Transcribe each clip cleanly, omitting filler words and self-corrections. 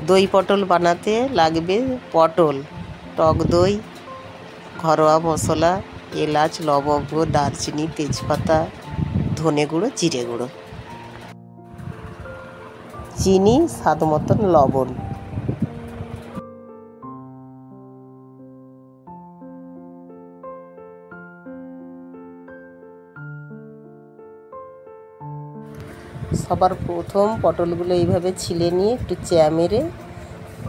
দই পটল বানাতে লাগবে পটল, টক দই, ঘরোয়া মশলা, এলাচ, লবঙ্গ, দারচিনি, তেজপাতা, ধনে গুঁড়ো, জিরে গুঁড়ো, চিনি, স্বাদ মতন লবণ। সবার প্রথম পটলগুলো এইভাবে ছিলে নিয়ে একটু চ্যা মেরে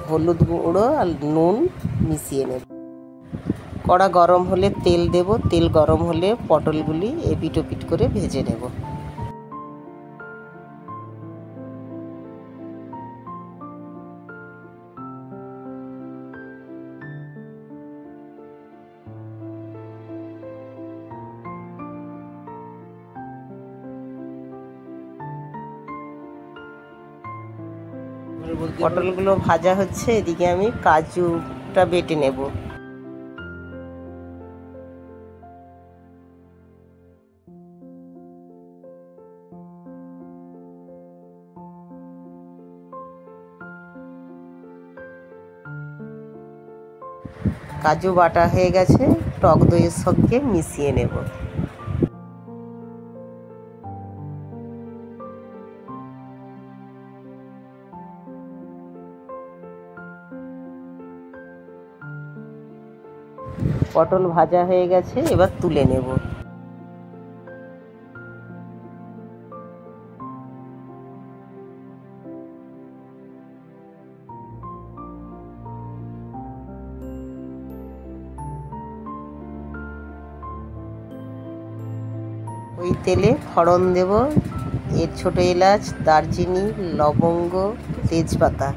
হলুদ গুঁড়ো আর নুন মিশিয়ে নেব। কড়া গরম হলে তেল দেব, তেল গরম হলে পটলগুলি এপিট ওপিট করে ভেজে নেব। পটলগুলো ভাজা হচ্ছে, এদিকে আমি কাজুটা বেটে নেব। কাজু বাটা হয়ে গেছে, টক দইয়ের সঙ্গে মিশিয়ে নেব। পটল ভাজা হয়ে গেছে, এবার তুলে নেব। ওই তেলে ফোড়ন দেব, এর ছোট এলাচ, দারচিনি, লবঙ্গ, তেজপাতা,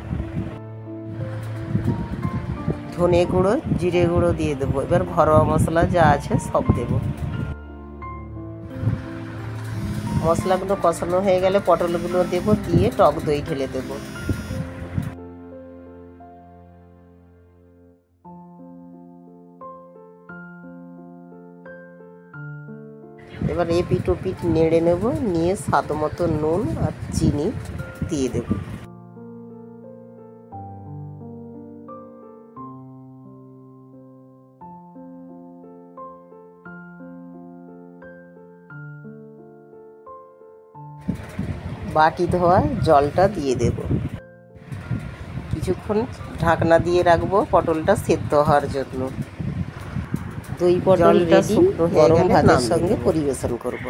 ধনে গুঁড়ো, জিরে গুঁড়ো দিয়ে দেবো। এবার ঘরোয়া মশলা যা আছে সব দেব। মশলাগুলো কষানো হয়ে গেলে পটলগুলো দেব, দিয়ে টক দই ঢেলে দেব। এবার এপিট ওপিট নেড়ে নেব, নিয়ে স্বাদ মতো নুন আর চিনি দিয়ে দেব। বাটি ধোয়া জলটা দিয়ে দেব। কিছুক্ষণ ঢাকনা দিয়ে রাখবো পটলটা সেদ্ধ হওয়ার জন্য। দই পটল রেডি, গরম ভাতের সঙ্গে পরিবেশন করব।